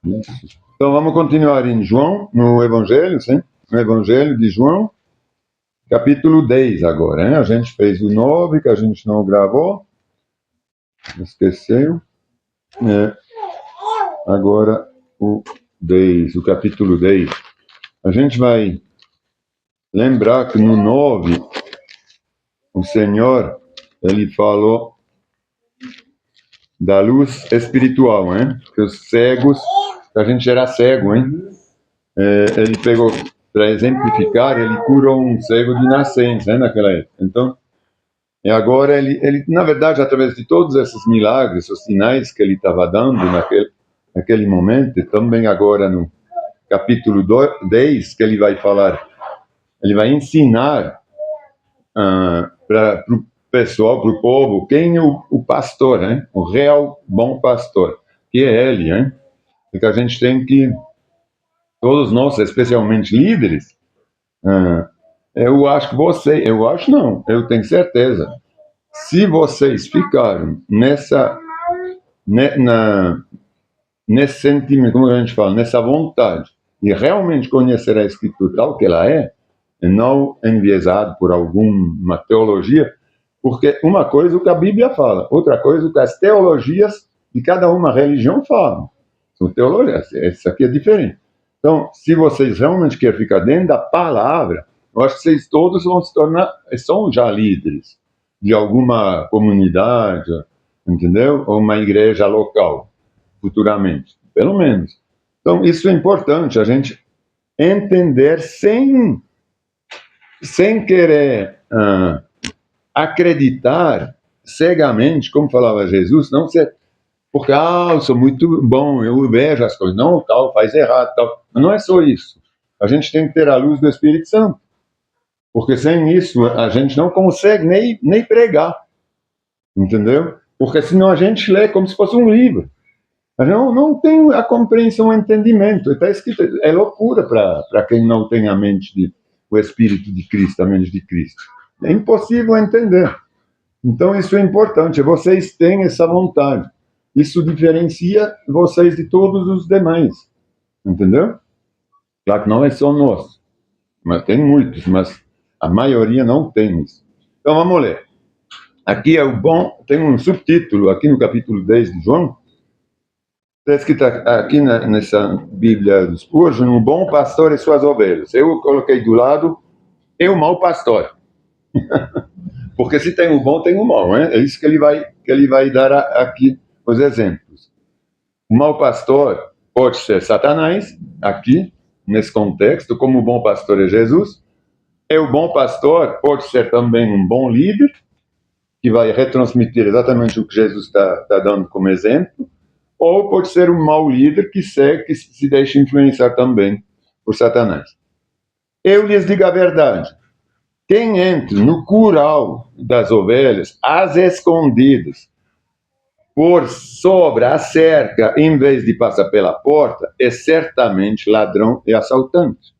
Isso. Então vamos continuar em João, no Evangelho, sim? No Evangelho de João, capítulo 10 agora, hein? A gente fez o 9, que a gente não gravou, esqueceu. Agora o 10, o capítulo 10. A gente vai lembrar que no 9, o Senhor, ele falou da luz espiritual, hein? Que os cegos, que a gente era cego, hein? Ele pegou, para exemplificar, ele curou um cego de nascença, hein, naquela época. Então, e agora ele, na verdade, através de todos esses milagres, os sinais que ele estava dando naquele momento, também agora no capítulo 10, que ele vai falar, ele vai ensinar para o pessoal, para o povo, quem é o pastor, né? O real bom pastor, que é ele, né? Porque a gente tem que, todos nós, especialmente líderes, eu acho que eu acho não, eu tenho certeza, se vocês ficarem nesse sentimento, como a gente fala, nessa vontade de realmente conhecer a Escritura tal que ela é, e não enviesado por alguma teologia, porque uma coisa é o que a Bíblia fala, outra coisa é o que as teologias de cada uma religião falam. São teologias, isso aqui é diferente. Então, se vocês realmente querem ficar dentro da palavra, eu acho que vocês todos vão se tornar, são já líderes de alguma comunidade, entendeu? Ou uma igreja local, futuramente, pelo menos. Então, isso é importante, a gente entender sem querer acreditar cegamente, como falava Jesus, não ser porque, eu sou muito bom, eu vejo as coisas, não, tal, faz errado, tal. Mas não é só isso. A gente tem que ter a luz do Espírito Santo. Porque sem isso, a gente não consegue nem pregar. Entendeu? Porque senão a gente lê como se fosse um livro. A gente não tem a compreensão, o entendimento. Está escrito, é loucura para quem não tem a mente, o Espírito de Cristo, a mente de Cristo. É impossível entender. Então isso é importante, vocês têm essa vontade. Isso diferencia vocês de todos os demais, entendeu? Claro que não é só nós, mas tem muitos, mas a maioria não tem isso. Então vamos ler. Aqui é o bom, tem um subtítulo aqui no capítulo 10 de João, está escrito aqui nessa Bíblia dos Spurgeon, um bom pastor e suas ovelhas. Eu coloquei do lado, o mau pastor. Porque se tem o bom, tem o mau, né? É isso que ele vai dar aqui os exemplos. O mau pastor pode ser Satanás, aqui, nesse contexto, como o bom pastor é Jesus. E o bom pastor pode ser também um bom líder, que vai retransmitir exatamente o que Jesus está dando como exemplo, ou pode ser um mau líder que se deixa influenciar também por Satanás. Eu lhes digo a verdade, quem entra no curral das ovelhas, às escondidas, por sobre a cerca, em vez de passar pela porta, é certamente ladrão e assaltante.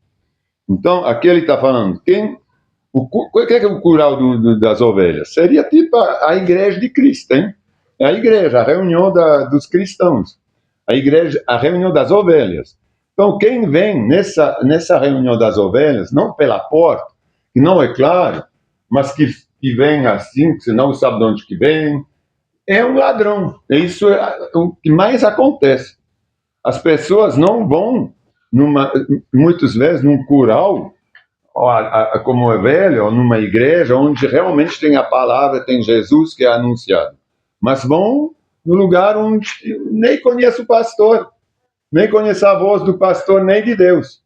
Então, aqui ele está falando, o que é o curral das ovelhas? Seria tipo a igreja de Cristo, hein? É a igreja, a reunião dos cristãos. A igreja, a reunião das ovelhas. Então, quem vem nessa reunião das ovelhas, não pela porta, que não é claro, mas que vem assim, que você não sabe de onde que vem, é um ladrão. Isso é o que mais acontece. As pessoas não vão, muitas vezes, num curral, como é velho, ou numa igreja, onde realmente tem a palavra, tem Jesus que é anunciado. Mas vão no lugar onde nem conhece o pastor, nem conhece a voz do pastor, nem de Deus.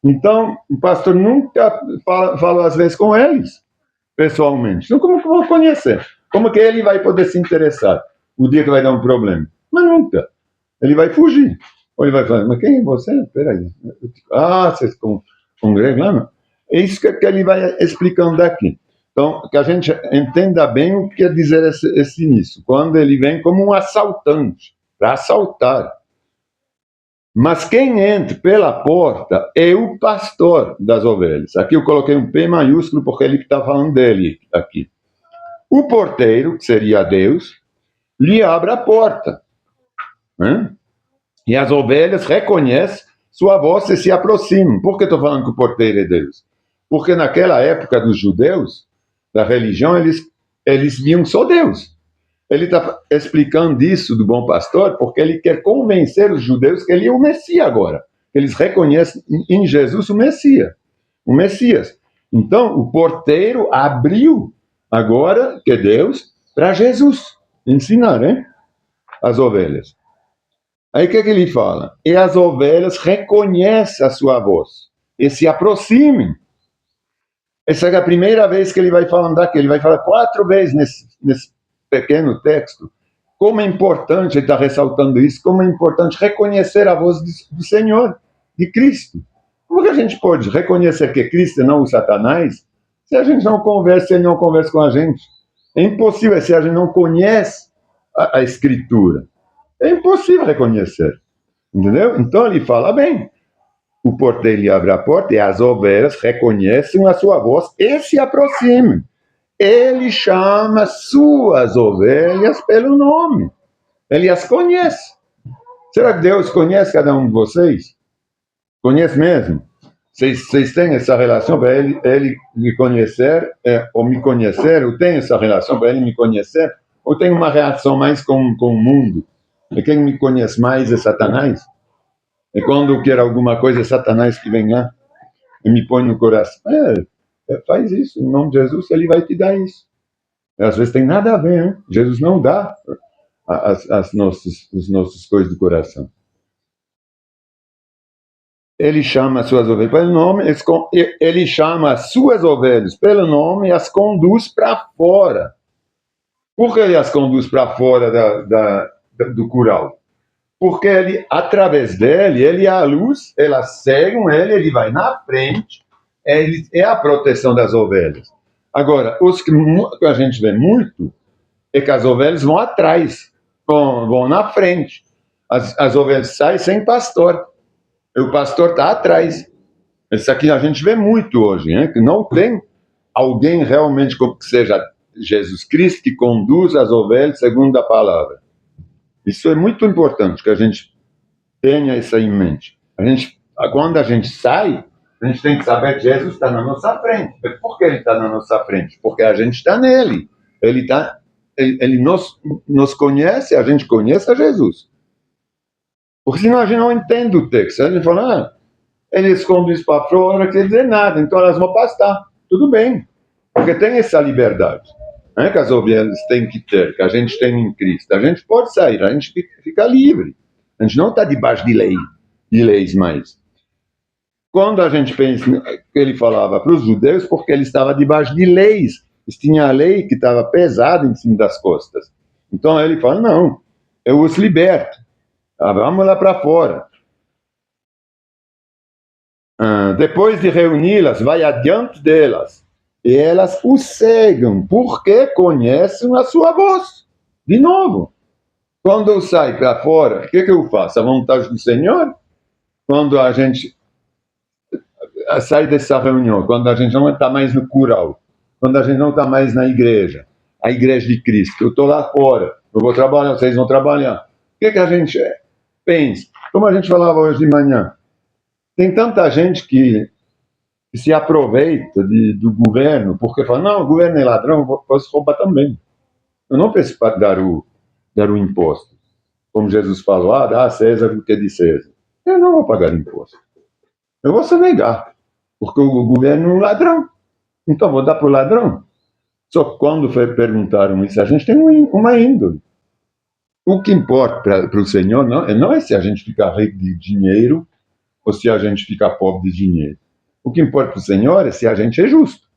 Então, o pastor nunca fala às vezes com eles, pessoalmente. Então, como que eu vou conhecer? Como que ele vai poder se interessar o dia que vai dar um problema? Mas nunca. Ele vai fugir. Ou ele vai falar, mas quem é você? Peraí. Vocês congregam lá? Não. É isso que ele vai explicando aqui. Então, que a gente entenda bem o que quer dizer esse início. Quando ele vem como um assaltante, para assaltar. Mas quem entra pela porta é o pastor das ovelhas. Aqui eu coloquei um P maiúsculo porque ele está falando dele aqui. O porteiro, que seria Deus, lhe abre a porta. Né? E as ovelhas reconhecem sua voz e se aproximam. Por que estou falando que o porteiro é Deus? Porque naquela época dos judeus, da religião, eles viam só Deus. Ele está explicando isso do bom pastor porque ele quer convencer os judeus que ele é o Messias agora. Eles reconhecem em Jesus o Messias. O Messias. Então, o porteiro abriu agora, que é Deus, para Jesus ensinar, hein? As ovelhas. Aí o que ele fala? E as ovelhas reconhecem a sua voz e se aproximem. Essa é a primeira vez que ele vai falando daqui. Ele vai falar 4 vezes nesse pequeno texto. Como é importante, ele está ressaltando isso, como é importante reconhecer a voz do Senhor, de Cristo. Como que a gente pode reconhecer que Cristo e não o Satanás se a gente não conversa, ele não conversa com a gente? É impossível se a gente não conhece a Escritura. É impossível reconhecer. Entendeu? Então ele fala bem. O porteiro lhe abre a porta e as ovelhas reconhecem a sua voz e se aproximam. Ele chama suas ovelhas pelo nome. Ele as conhece. Será que Deus conhece cada um de vocês? Conhece mesmo? Vocês têm essa relação para ele me conhecer, ou me conhecer? Eu tenho essa relação para ele me conhecer? Ou tenho uma reação mais com o mundo? E quem me conhece mais é Satanás? E quando eu quero alguma coisa, é Satanás que vem lá e me põe no coração. Faz isso, em nome de Jesus, ele vai te dar isso. Às vezes tem nada a ver, hein? Jesus não dá as nossas coisas do coração. Ele chama as suas ovelhas pelo nome, ele chama as suas ovelhas pelo nome e as conduz para fora. Por que ele as conduz para fora do curral? Porque ele, através dele, ele é a luz, elas seguem ele vai na frente, ele é a proteção das ovelhas. Agora, os que a gente vê muito é que as ovelhas vão atrás, vão na frente. As ovelhas saem sem pastor. E o pastor está atrás. Isso aqui a gente vê muito hoje, hein? Que não tem alguém realmente que seja Jesus Cristo que conduz as ovelhas segundo a palavra. Isso é muito importante que a gente tenha isso em mente. Quando a gente sai, a gente tem que saber que Jesus está na nossa frente. Por que ele está na nossa frente? Porque a gente está nele. Ele nos conhece, a gente conhece a Jesus. Porque senão a gente não entende o texto. A gente fala, ele esconde isso para fora, não quer dizer nada, então elas vão pastar. Tudo bem. Porque tem essa liberdade. Que as ovelhas têm que ter, que a gente tem em Cristo. A gente pode sair, a gente fica livre. A gente não está debaixo de leis mais. Quando a gente pensa que ele falava para os judeus, porque ele estava debaixo de leis. Tinha a lei que estava pesada em cima das costas. Então ele fala, não, eu os liberto. Vamos lá para fora. Depois de reuni-las, vai adiante delas. E elas o seguem, porque conhecem a sua voz. De novo, quando eu saio para fora, o que eu faço? A vontade do Senhor? Quando a gente sai dessa reunião, quando a gente não está mais no curral, quando a gente não está mais na igreja, a igreja de Cristo, eu estou lá fora, eu vou trabalhar, vocês vão trabalhar. O que a gente pensa? Como a gente falava hoje de manhã, tem tanta gente que se aproveita do governo, porque fala, não, o governo é ladrão, eu posso roubar também. Eu não preciso dar o imposto. Como Jesus falou, dá a César o que é de César. Eu não vou pagar imposto. Eu vou sonegar, porque o governo é um ladrão. Então vou dar para o ladrão. Só que quando perguntaram isso, a gente tem uma índole. O que importa para o Senhor não é se a gente ficar rico de dinheiro ou se a gente ficar pobre de dinheiro. O que importa para o Senhor é se a gente é justo.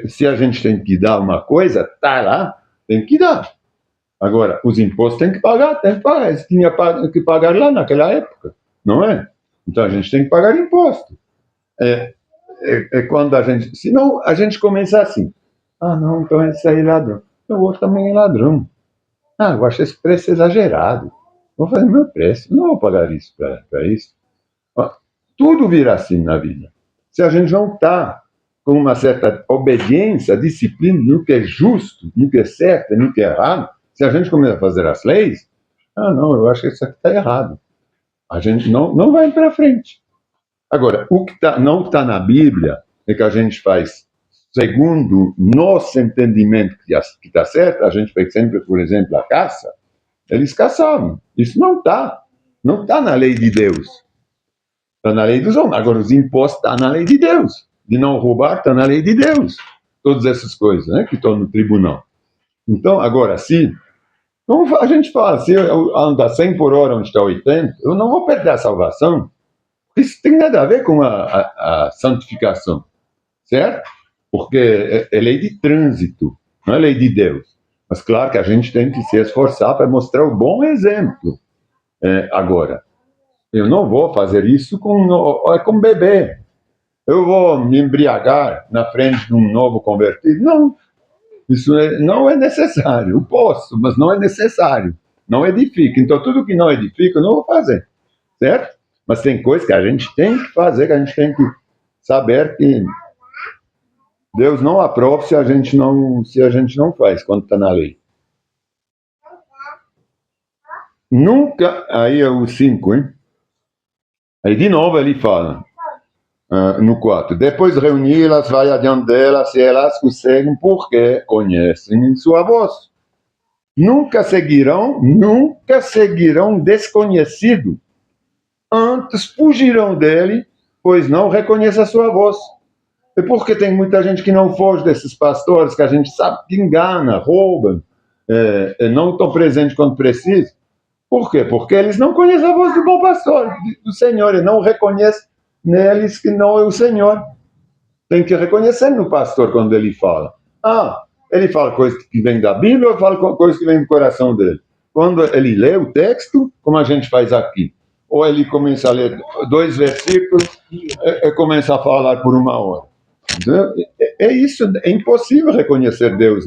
Se a gente tem que dar uma coisa, tá lá, tem que dar. Agora, os impostos tem que pagar. Eles tinham que pagar lá naquela época, não é? Então a gente tem que pagar imposto. Quando a gente... Senão a gente começa assim. Não, então esse aí é ladrão. O outro também é ladrão. Eu acho esse preço exagerado. Vou fazer meu preço. Não vou pagar isso para isso. Tudo vira assim na vida. Se a gente não está com uma certa obediência, disciplina no que é justo, no que é certo, no que é errado, se a gente começa a fazer as leis, não, eu acho que isso aqui está errado. a gente não vai para frente. Agora, o que não está na Bíblia é que a gente faz segundo nosso entendimento que está certo. A gente fez sempre, por exemplo, a caça. Eles caçavam. Isso não está. Não está na lei de Deus. Está na lei dos homens. Agora, os impostos estão na lei de Deus. De não roubar está na lei de Deus. Todas essas coisas, né, que estão no tribunal. Então, agora, se como a gente fala, se eu andar 100 por hora onde está 80, eu não vou perder a salvação. Isso tem nada a ver com a santificação, certo? Porque é lei de trânsito, não é lei de Deus. Mas claro que a gente tem que se esforçar para mostrar o bom exemplo. Agora, eu não vou fazer isso com bebê. Eu vou me embriagar na frente de um novo convertido? Não. Isso não é necessário. Eu posso, mas não é necessário. Não edifica. Então, tudo que não edifica, eu não vou fazer. Certo? Mas tem coisas que a gente tem que fazer, que a gente tem que saber que Deus não aprova se a gente não faz, quando está na lei. Nunca, aí é o 5, hein? Aí de novo ele fala, no 4, depois de reuni-las, vai adiante delas e elas o seguem porque conhecem sua voz. Nunca seguirão desconhecido. Antes fugirão dele, pois não reconhece a sua voz. E porque tem muita gente que não foge desses pastores, que a gente sabe que engana, roubam, não estão presentes quando precisa. Por quê? Porque eles não conhecem a voz do bom pastor, do Senhor, e não reconhecem neles que não é o Senhor. Tem que reconhecer no pastor quando ele fala. Ele fala coisas que vêm da Bíblia ou fala coisas que vêm do coração dele? Quando ele lê o texto, como a gente faz aqui, ou ele começa a ler 2 versículos e começa a falar por 1 hora. É isso, é impossível reconhecer Deus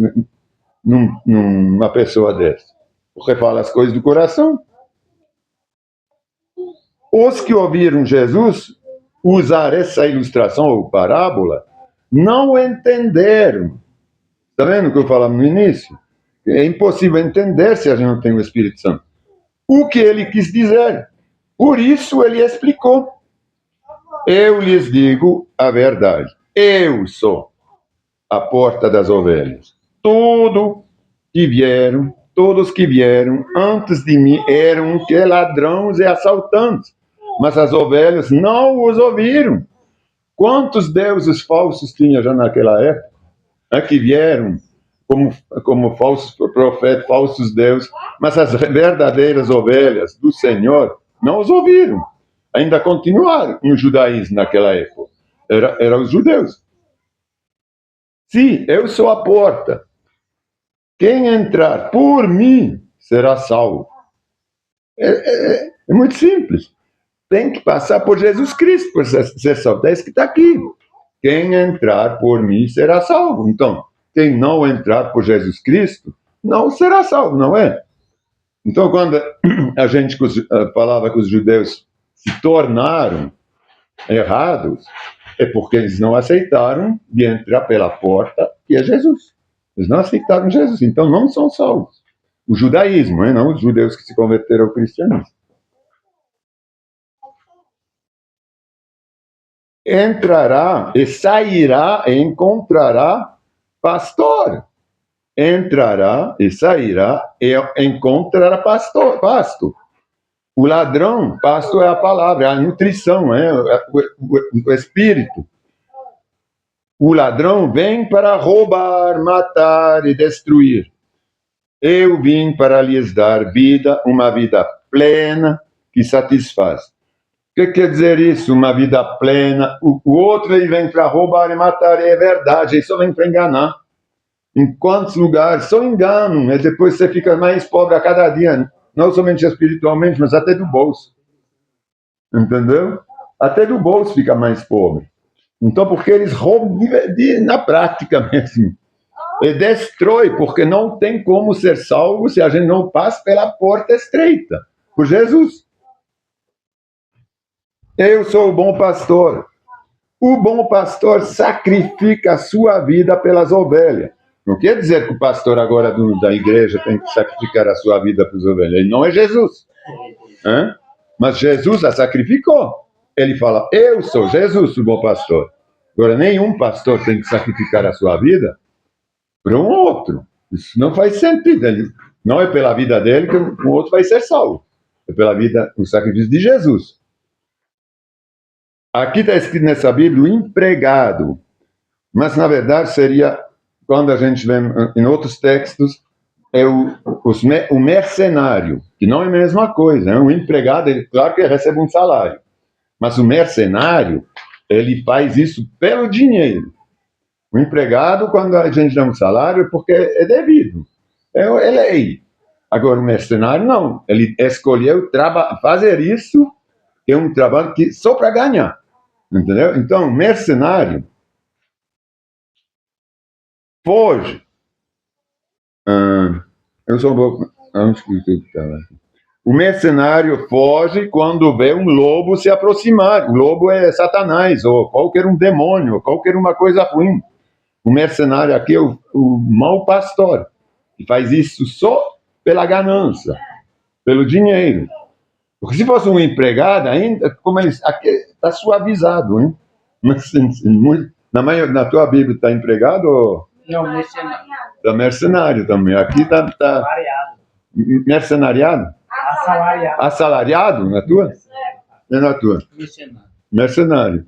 numa pessoa dessa, porque fala as coisas do coração. Os que ouviram Jesus usar essa ilustração ou parábola não entenderam. Está vendo o que eu falava no início? É impossível entender se a gente não tem o Espírito Santo. O que ele quis dizer. Por isso ele explicou. Eu lhes digo a verdade. Eu sou a porta das ovelhas. Todos que vieram antes de mim eram que ladrões e assaltantes, mas as ovelhas não os ouviram. Quantos deuses falsos tinha já naquela época? Que vieram como falsos profetas, falsos deuses, mas as verdadeiras ovelhas do Senhor não os ouviram. Ainda continuaram no judaísmo naquela época. Eram os judeus. Se eu sou a porta, quem entrar por mim será salvo. É muito simples. Tem que passar por Jesus Cristo para ser salvo. É isso que está aqui. Quem entrar por mim será salvo. Então, quem não entrar por Jesus Cristo não será salvo, não é? Então, quando a gente falava que os judeus se tornaram errados, é porque eles não aceitaram de entrar pela porta, que é Jesus. Eles não aceitaram Jesus, então não são salvos. O judaísmo, não os judeus que se converteram ao cristianismo. Entrará e sairá e encontrará pastor. Entrará e sairá e encontrará pasto. O ladrão, pasto é a palavra, é a nutrição, o espírito. O ladrão vem para roubar, matar e destruir. Eu vim para lhes dar vida, uma vida plena que satisfaz. O que quer dizer isso, uma vida plena? O outro ele vem para roubar e matar, é verdade, ele só vem para enganar. Em quantos lugares só enganam, e depois você fica mais pobre a cada dia, não somente espiritualmente, mas até do bolso. Entendeu? Até do bolso fica mais pobre. Então, porque eles roubam na prática mesmo. E destrói, porque não tem como ser salvo se a gente não passa pela porta estreita, por Jesus. Eu sou o bom pastor. O bom pastor sacrifica a sua vida pelas ovelhas. Não quer dizer que o pastor agora da igreja tem que sacrificar a sua vida pelas ovelhas. Ele não é Jesus. Mas Jesus a sacrificou. Ele fala, eu sou Jesus, o bom pastor. Agora, nenhum pastor tem que sacrificar a sua vida para um outro. Isso não faz sentido. Não é pela vida dele que o outro vai ser salvo. É pela vida, o sacrifício de Jesus. Aqui está escrito nessa Bíblia o empregado. Mas, na verdade, seria, quando a gente vê em outros textos, é o mercenário, que não é a mesma coisa. Né? O empregado, ele, claro que ele recebe um salário. Mas o mercenário, ele faz isso pelo dinheiro. O empregado, quando a gente dá um salário, é porque é devido. É lei. Agora, o mercenário, não. Ele escolheu fazer isso, que é um trabalho que só para ganhar. Entendeu? Então, o mercenário foge. Eu sou um pouco... O mercenário foge quando vê um lobo se aproximar. O lobo é Satanás, ou qualquer um demônio, ou qualquer uma coisa ruim. O mercenário aqui é o mau pastor, que faz isso só pela ganância, pelo dinheiro. Porque se fosse um empregado, ainda, como eles, aqui está suavizado, hein? Mas, na tua Bíblia está empregado ou... Não, mercenário. Está mercenário também. Aqui está mercenariado? Assalariado. Assalariado na tua? É na tua. Mercenário. Mercenário.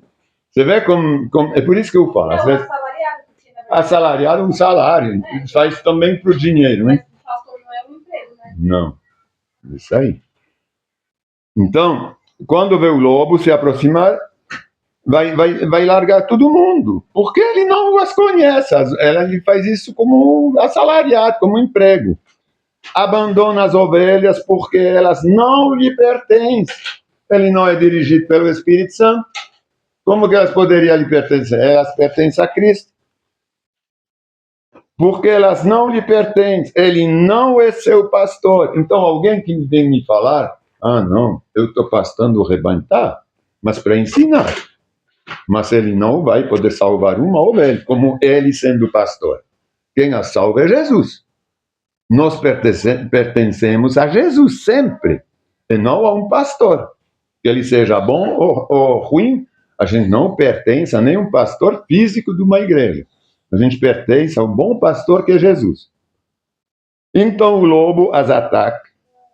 Você vê como é por isso que eu falo. Não, Vezes, assalariado é um salário. Faz também para o dinheiro, né? Mas o pastor não é um emprego, né? Não. Isso aí. Então, quando vê o lobo se aproximar, vai largar todo mundo. Porque ele não as conhece. Ele faz isso como assalariado, como emprego. Abandona as ovelhas porque elas não lhe pertencem. Ele não é dirigido pelo Espírito Santo. Como que elas poderiam lhe pertencer? Elas pertencem a Cristo. Porque elas não lhe pertencem. Ele não é seu pastor. Então, alguém que vem me falar, não, eu estou pastando o rebanho, tá? Mas para ensinar. Mas ele não vai poder salvar uma ovelha, como ele sendo pastor. Quem a salva é Jesus. Nós pertencemos a Jesus sempre, e não a um pastor. Que ele seja bom ou ruim, a gente não pertence a nenhum pastor físico de uma igreja. A gente pertence ao bom pastor que é Jesus. Então o lobo as ataca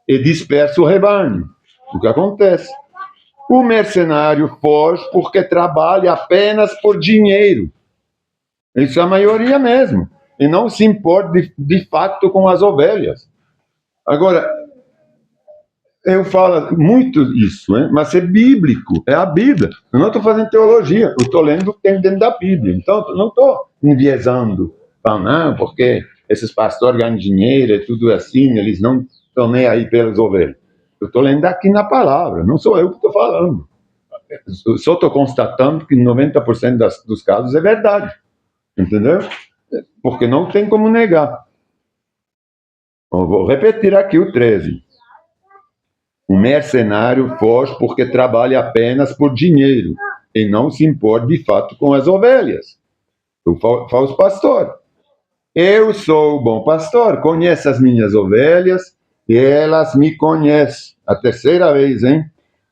e dispersa o rebanho. O que acontece? O mercenário foge porque trabalha apenas por dinheiro. Isso é a maioria mesmo. E não se importa de fato com as ovelhas. Agora, eu falo muito isso, hein? Mas é bíblico, é a Bíblia. Eu não estou fazendo teologia, eu estou lendo o que tem dentro da Bíblia. Então, eu não estou enviesando. Falando, não, porque esses pastores ganham dinheiro e tudo assim, eles não estão nem aí pelas ovelhas. Eu estou lendo aqui na palavra, não sou eu que estou falando. Eu só estou constatando que 90% dos casos é verdade. Entendeu? Porque não tem como negar. Eu vou repetir aqui o 13. O mercenário foge porque trabalha apenas por dinheiro e não se importa de fato com as ovelhas. O falso pastor. Eu sou o bom pastor, conheço as minhas ovelhas e elas me conhecem. A terceira vez, hein?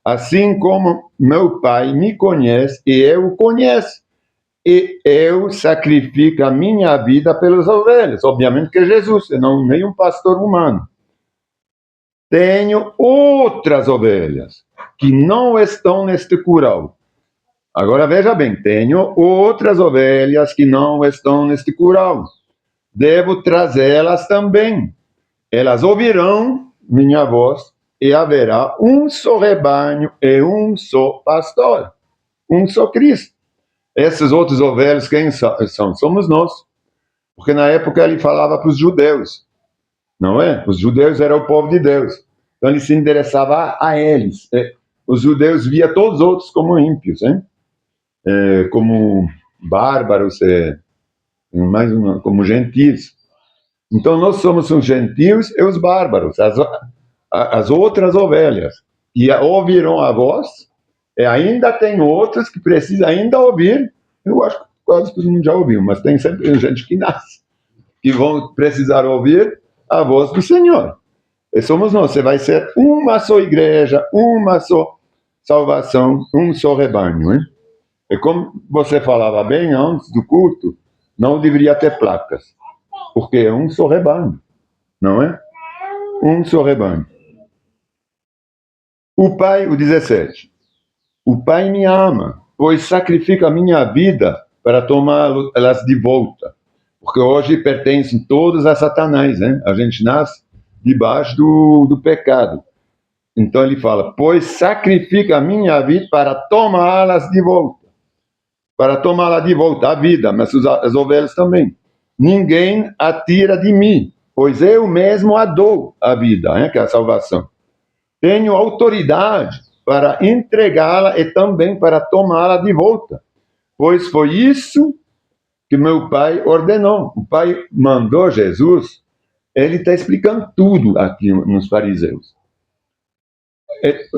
Assim como meu pai me conhece e eu o conheço. E eu sacrifico a minha vida pelas ovelhas. Obviamente que é Jesus, e não nenhum pastor humano. Tenho outras ovelhas que não estão neste curral. Agora veja bem, tenho outras ovelhas que não estão neste curral. Devo trazê-las também. Elas ouvirão minha voz e haverá um só rebanho e um só pastor. Um só Cristo. Esses outros ovelhos, quem são? Somos nós. Porque na época ele falava para os judeus. Não é? Os judeus eram o povo de Deus. Então ele se endereçava a eles. Os judeus via todos os outros como ímpios, hein? Como bárbaros, como gentios. Então nós somos os gentios e os bárbaros, as outras ovelhas. E ouviram a voz, e ainda tem outros que precisam ainda ouvir. Eu acho que quase todo mundo já ouviu, mas tem sempre gente que nasce, que vão precisar ouvir a voz do Senhor. E somos nós. Você vai ser uma só igreja, uma só salvação, um só rebanho. Hein? E como você falava bem antes do culto, não deveria ter placas, porque é um só rebanho, não é? Um só rebanho. O Pai, o 17. O Pai me ama, pois sacrifica a minha vida para tomá-las de volta. Porque hoje pertencem todos a Satanás, né? A gente nasce debaixo do pecado. Então ele fala, pois sacrifica a minha vida para tomá-las de volta. Para tomá-la de volta, a vida, mas as ovelhas também. Ninguém a tira de mim, pois eu mesmo a dou a vida, né? Que é a salvação. Tenho autoridade para entregá-la e também para tomá-la de volta, pois foi isso que meu Pai ordenou. O Pai mandou Jesus, ele está explicando tudo aqui nos fariseus.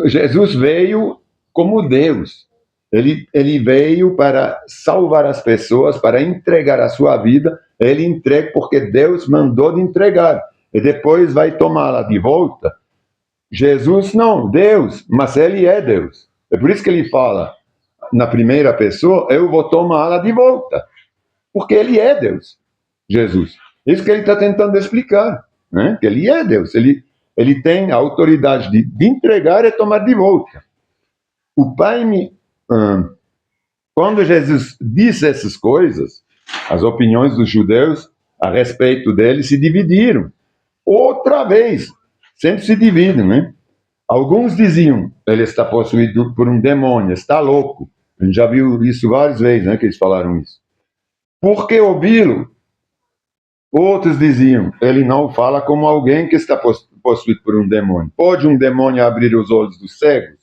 Jesus veio como Deus, ele veio para salvar as pessoas, para entregar a sua vida, ele entrega porque Deus mandou de entregar, e depois vai tomá-la de volta. Jesus não, Deus, mas ele é Deus. É por isso que ele fala na primeira pessoa, eu vou tomá-la de volta. Porque ele é Deus, Jesus. Isso que ele está tentando explicar, né? Que ele é Deus, ele tem a autoridade de entregar e tomar de volta. O Pai me... Quando Jesus disse essas coisas, as opiniões dos judeus a respeito dele se dividiram. Outra vez, sempre se dividem, né? Alguns diziam, ele está possuído por um demônio, está louco. A gente já viu isso várias vezes, né, que eles falaram isso. Por que ouvi-lo? Outros diziam, ele não fala como alguém que está possuído por um demônio. Pode um demônio abrir os olhos dos cegos?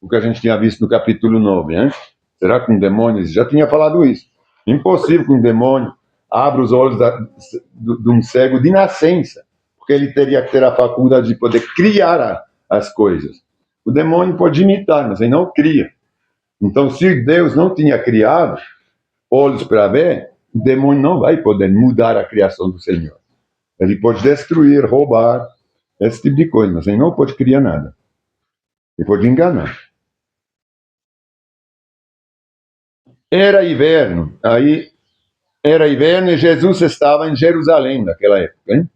O que a gente tinha visto no capítulo 9, hein? Será que um demônio, já tinha falado isso? Impossível que um demônio abra os olhos de um cego de nascença, porque ele teria que ter a faculdade de poder criar as coisas. O demônio pode imitar, mas ele não cria. Então, se Deus não tinha criado olhos para ver, o demônio não vai poder mudar a criação do Senhor. Ele pode destruir, roubar, esse tipo de coisa, mas ele não pode criar nada. Ele pode enganar. Era inverno e Jesus estava em Jerusalém naquela época. Hein?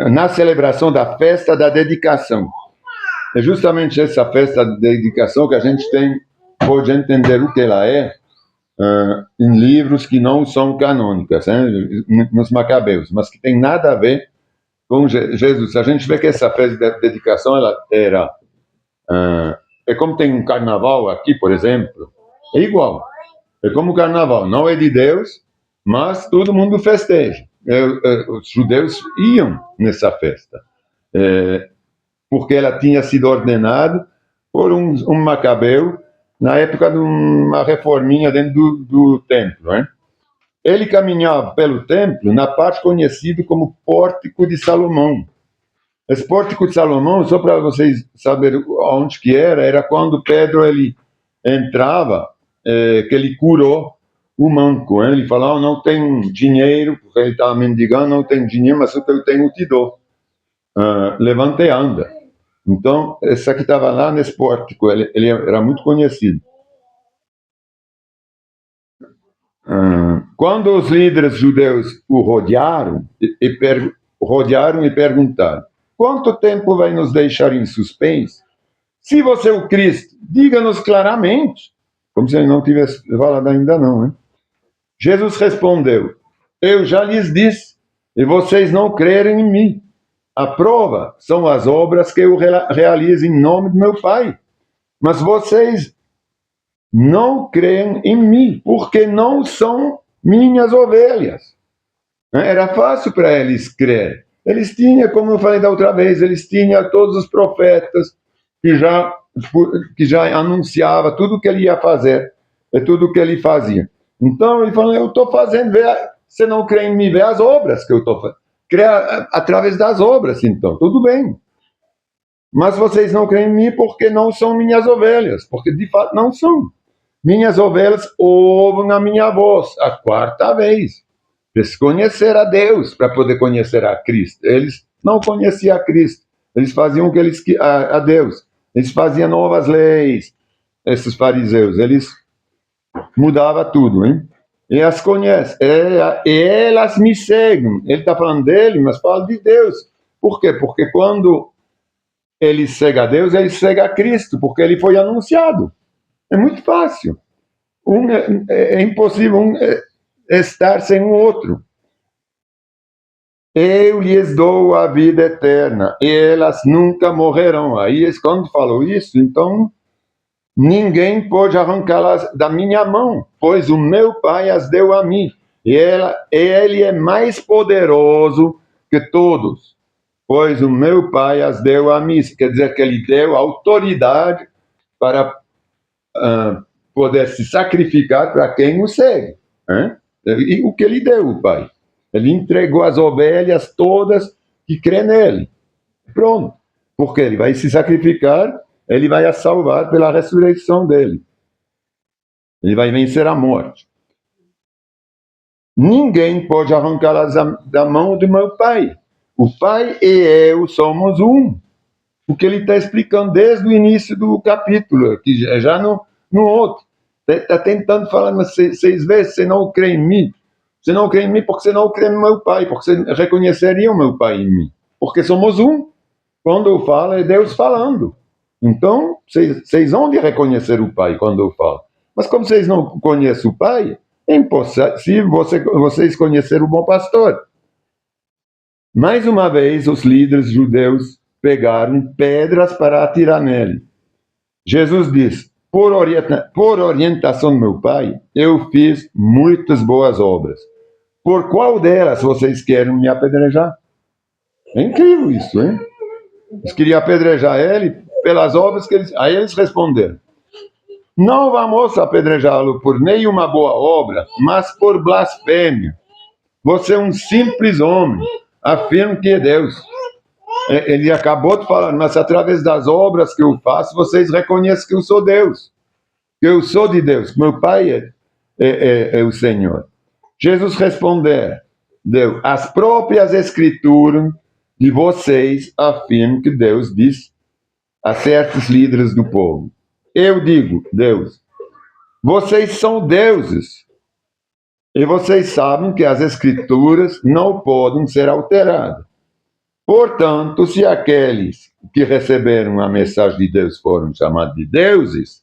Na celebração da festa da dedicação. É justamente essa festa da dedicação que a gente pode entender o que ela é em livros que não são canônicos, nos Macabeus, mas que tem nada a ver com Jesus. A gente vê que essa festa da dedicação ela era... é como tem um carnaval aqui, por exemplo, é igual. É como o carnaval, não é de Deus, mas todo mundo festeja. Os judeus iam nessa festa, porque ela tinha sido ordenada por um macabeu na época de uma reforminha dentro do templo. Né? Ele caminhava pelo templo na parte conhecida como Pórtico de Salomão. Esse Pórtico de Salomão, só para vocês saberem onde que era quando Pedro ele entrava, que ele curou o manco. Hein? Ele falou, não tenho dinheiro, porque ele estava mendigando, não tenho dinheiro, mas o que eu tenho eu te dou. Levanta e anda. Então, esse aqui estava lá nesse pórtico, ele era muito conhecido. Quando os líderes judeus o rodearam e perguntaram, quanto tempo vai nos deixar em suspense? Se você é o Cristo, diga-nos claramente. Como se ele não tivesse falado ainda não. Hein? Jesus respondeu, eu já lhes disse, e vocês não crerem em mim. A prova são as obras que eu realizo em nome do meu Pai. Mas vocês não creem em mim, porque não são minhas ovelhas. Era fácil para eles crer. Eles tinham, como eu falei da outra vez, eles tinham todos os profetas que já anunciava tudo o que ele ia fazer, e tudo o que ele fazia. Então ele falou, eu estou fazendo, você não crê em mim, vê as obras que eu estou fazendo. Criar através das obras, então, tudo bem. Mas vocês não creem em mim porque não são minhas ovelhas, porque de fato não são. Minhas ovelhas ouvem a minha voz, a quarta vez. Precisa conhecer a Deus para poder conhecer a Cristo. Eles não conheciam a Cristo. Eles faziam o que eles a Deus. Eles faziam novas leis. Esses fariseus, eles mudavam tudo, hein? E as conhecem. E elas me seguem. Ele está falando dele, mas fala de Deus. Por quê? Porque quando ele segue a Deus, ele segue a Cristo, porque ele foi anunciado. É muito fácil. É impossível estar sem o outro. Eu lhes dou a vida eterna, e elas nunca morrerão. Aí, quando falou isso, então ninguém pode arrancá-las da minha mão, pois o meu Pai as deu a mim. E ele é mais poderoso que todos, pois o meu Pai as deu a mim. Quer dizer que ele deu autoridade para poder se sacrificar para quem o segue. Hein? E o que ele deu, o Pai? Ele entregou as ovelhas todas que crê nele. Pronto. Porque ele vai se sacrificar, ele vai a salvar pela ressurreição dele. Ele vai vencer a morte. Ninguém pode arrancá-las da mão do meu Pai. O Pai e eu somos um. O que ele está explicando desde o início do capítulo, que já no outro. Está tentando falar, mas 6 vezes, você não crê em mim. Você não crê em mim porque você não crê no meu Pai, porque você reconheceria o meu Pai em mim. Porque somos um. Quando eu falo, é Deus falando. Então, vocês vão de reconhecer o Pai quando eu falo. Mas como vocês não conhecem o Pai, é impossível vocês conhecerem o bom pastor. Mais uma vez, os líderes judeus pegaram pedras para atirar nele. Jesus diz: por orientação do meu Pai, eu fiz muitas boas obras. Por qual delas vocês querem me apedrejar? É incrível isso, hein? Eles queriam apedrejar ele pelas obras que eles... Aí eles responderam: não vamos apedrejá-lo por nenhuma boa obra, mas por blasfêmia. Você é um simples homem, afirma que é Deus. Ele acabou de falar, mas através das obras que eu faço, vocês reconhecem que eu sou Deus, que eu sou de Deus, que meu Pai é o Senhor. Jesus respondeu: as próprias escrituras de vocês afirmam que Deus diz a certos líderes do povo. Eu digo, Deus, vocês são deuses, e vocês sabem que as escrituras não podem ser alteradas. Portanto, se aqueles que receberam a mensagem de Deus foram chamados de deuses,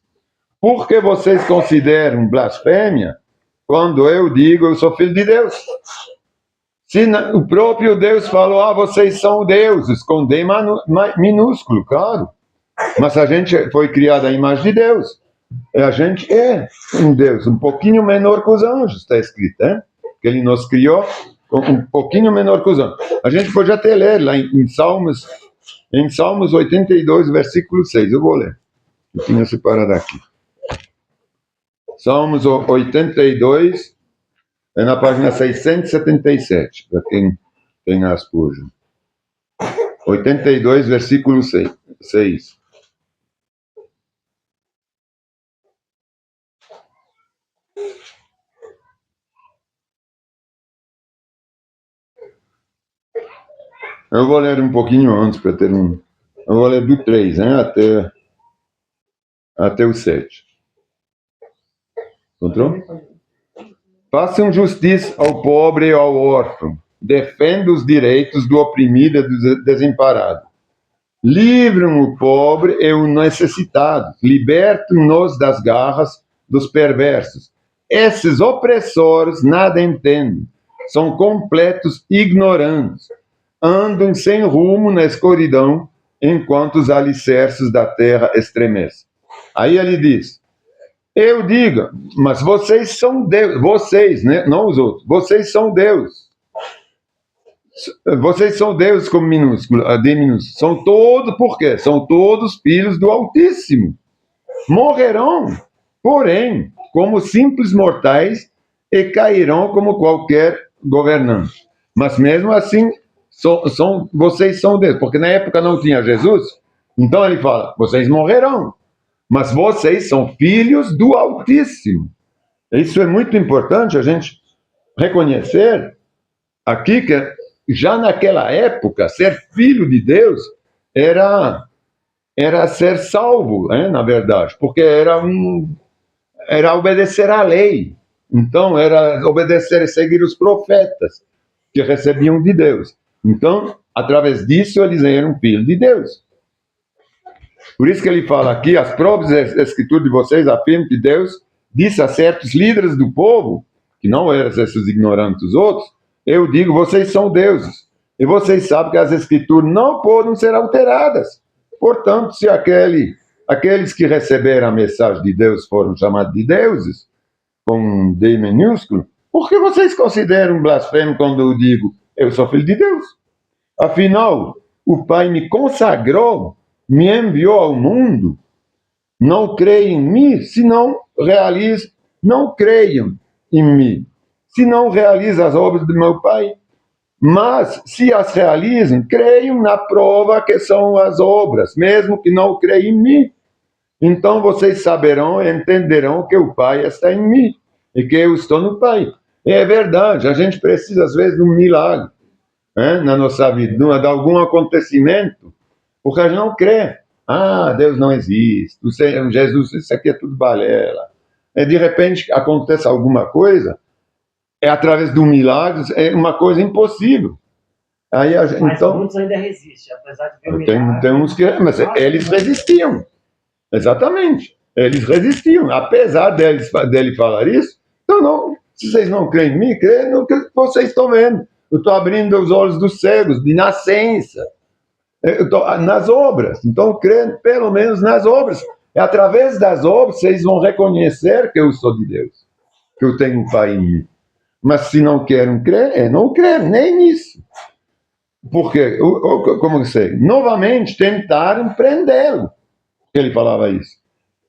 por que vocês consideram blasfêmia quando eu digo eu sou filho de Deus? Se o próprio Deus falou, vocês são deuses, com D minúsculo, claro. Mas a gente foi criado à imagem de Deus. A gente é um Deus, um pouquinho menor que os anjos, está escrito, hein? Que ele nos criou um pouquinho menor que os anjos. A gente pode até ler lá em Salmos 82, versículo 6. Eu vou ler. Eu tinha separado aqui. Salmos 82, é na página 677, para quem tem as pujas. 82, versículo 6. Eu vou ler um pouquinho antes para ter um... Eu vou ler do 3, né, até o 7. Encontrou? Façam justiça ao pobre e ao órfão. Defendam os direitos do oprimido e do desamparado. Livram o pobre e o necessitado. Libertam-nos das garras dos perversos. Esses opressores nada entendem. São completos ignorantes. Andam sem rumo na escuridão, enquanto os alicerces da terra estremecem. Aí ele diz: eu digo, mas vocês são Deus, vocês, né? Não os outros, vocês são Deus. Vocês são Deus com minúsculo, D minúsculo. São todos, por quê? São todos filhos do Altíssimo. Morrerão, porém, como simples mortais e cairão como qualquer governante. Mas mesmo assim, vocês são Deus, porque na época não tinha Jesus. Então ele fala, vocês morrerão, mas vocês são filhos do Altíssimo. Isso é muito importante a gente reconhecer, aqui que já naquela época, ser filho de Deus era ser salvo, né, na verdade, porque era obedecer à lei. Então, era obedecer e seguir os profetas que recebiam de Deus. Então, através disso, eles eram filhos de Deus. Por isso que ele fala aqui, as próprias escrituras de vocês afirmam que Deus disse a certos líderes do povo, que não eram esses ignorantes dos outros, eu digo, vocês são deuses. E vocês sabem que as escrituras não podem ser alteradas. Portanto, se aqueles que receberam a mensagem de Deus foram chamados de deuses, com um D minúsculo, por que vocês consideram blasfemo quando eu digo, eu sou filho de Deus? Afinal, o Pai me consagrou, me enviou ao mundo. Não creem em mim, não creiam em mim, se não realizam as obras do meu Pai. Mas, se as realizam, creiam na prova que são as obras, mesmo que não creiam em mim. Então vocês saberão e entenderão que o Pai está em mim e que eu estou no Pai. E é verdade, a gente precisa, às vezes, de um milagre, né, na nossa vida, de algum acontecimento, porque a gente não crê. Ah, Deus não existe, Jesus, isso aqui é tudo balela. E de repente acontece alguma coisa, através de um milagre, é uma coisa impossível. Aí Mas então, muitos ainda resistem, apesar de ver o tem milagre. uns que, mas eles resistiam. Exatamente. Eles resistiam. Apesar dele falar isso, então não, se vocês não creem em mim, creem no que vocês estão vendo. Eu estou abrindo os olhos dos cegos, de nascença. Eu estou nas obras. Então, creio pelo menos nas obras. É através das obras vocês vão reconhecer que eu sou de Deus, que eu tenho um Pai em mim. Mas se não querem crer, não creem nem nisso. Porque, como eu sei, novamente tentaram prendê-lo. Ele falava isso.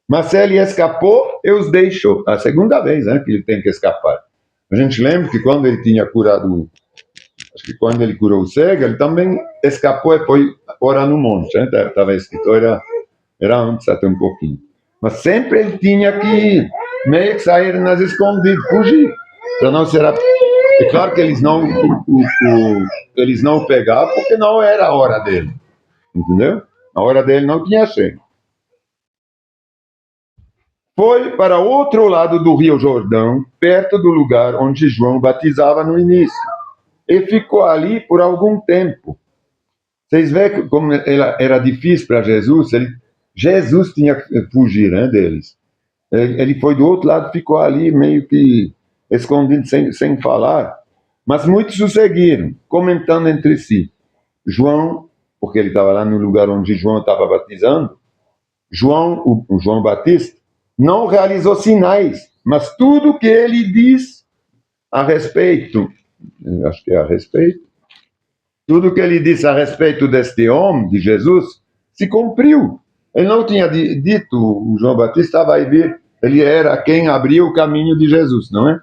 Mas se ele escapou, eu os deixo. A segunda vez, né, que ele tem que escapar. A gente lembra que quando ele tinha curado, acho que quando ele curou o cego, ele também escapou e foi orar no monte. Né? Estava escrito, era antes até um pouquinho. Mas sempre ele tinha que meio que sair nas escondidas, fugir. Para não ser. É claro que eles não pegavam porque não era a hora dele. Entendeu? A hora dele não tinha chego. Foi para outro lado do Rio Jordão, perto do lugar onde João batizava no início, e ficou ali por algum tempo. Vocês veem como era difícil para Jesus. Jesus tinha que fugir, né, deles. Ele foi do outro lado, ficou ali meio que escondido, sem falar. Mas muitos o seguiram, comentando entre si. João, porque ele estava lá no lugar onde João estava batizando, o João Batista, não realizou sinais, mas tudo que ele diz a respeito, acho que é a respeito, tudo que ele disse a respeito deste homem, de Jesus, se cumpriu. Ele não tinha dito, o João Batista vai vir, ele era quem abriu o caminho de Jesus, não é?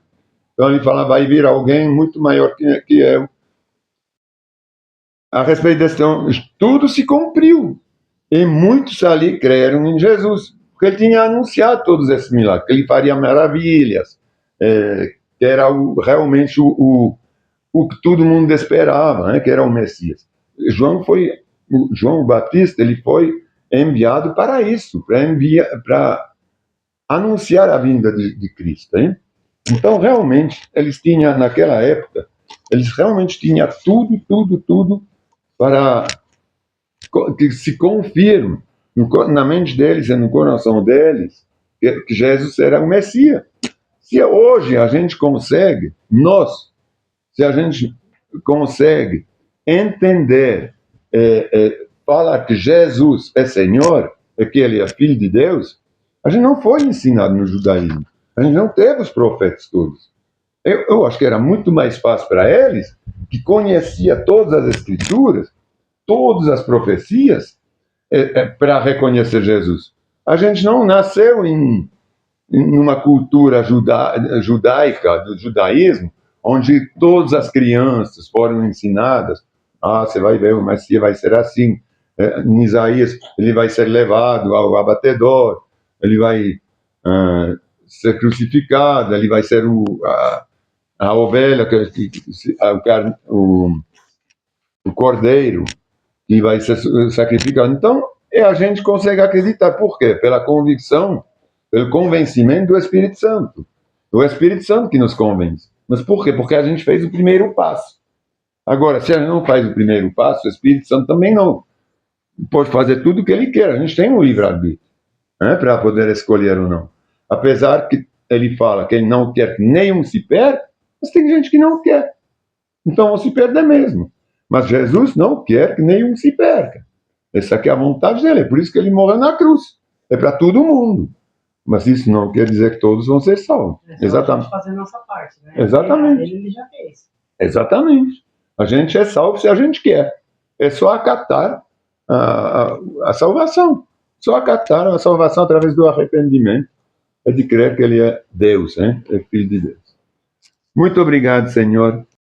Então ele fala, vai vir alguém muito maior que eu. A respeito deste homem, tudo se cumpriu. E muitos ali creram em Jesus, porque ele tinha anunciado todos esses milagres, que ele faria maravilhas, que era realmente o que todo mundo esperava, né, que era o Messias. João Batista, ele foi enviado para isso, para anunciar a vinda de Cristo. Hein? Então, realmente, eles tinham, naquela época, eles realmente tinham tudo para que se confirme na mente deles e no coração deles que Jesus era o Messias. Se hoje a gente consegue, se a gente consegue entender, falar que Jesus é Senhor, e que Ele é Filho de Deus, a gente não foi ensinado no judaísmo. A gente não teve os profetas todos. Eu acho que era muito mais fácil para eles, que conhecia todas as Escrituras, todas as profecias, para reconhecer Jesus. A gente não nasceu em uma cultura judaica, do judaísmo, onde todas as crianças foram ensinadas. Ah, você vai ver, o Messias vai ser assim. Em Isaías, ele vai ser levado ao abatedor, ele vai ser crucificado, ele vai ser a ovelha, o cordeiro que vai ser sacrificado. Então, a gente consegue acreditar. Por quê? Pela convicção, pelo convencimento do Espírito Santo. O Espírito Santo que nos convence. Mas por quê? Porque a gente fez o primeiro passo. Agora, se a gente não faz o primeiro passo, o Espírito Santo também não pode fazer tudo o que ele quer. A gente tem um livre-arbítrio, né, para poder escolher ou não. Apesar que ele fala que ele não quer que nenhum se perca, mas tem gente que não quer. Então vão se perder mesmo. Mas Jesus não quer que nenhum se perca. Essa aqui é a vontade dele. É por isso que ele morreu na cruz. É para todo mundo. Mas isso não quer dizer que todos vão ser salvos. Exatamente. Fazer a nossa parte, né? Exatamente. Ele já fez. Exatamente. A gente é salvo se a gente quer. É só acatar a salvação. Só acatar a salvação através do arrependimento. É de crer que ele é Deus, hein? É filho de Deus. Muito obrigado, Senhor.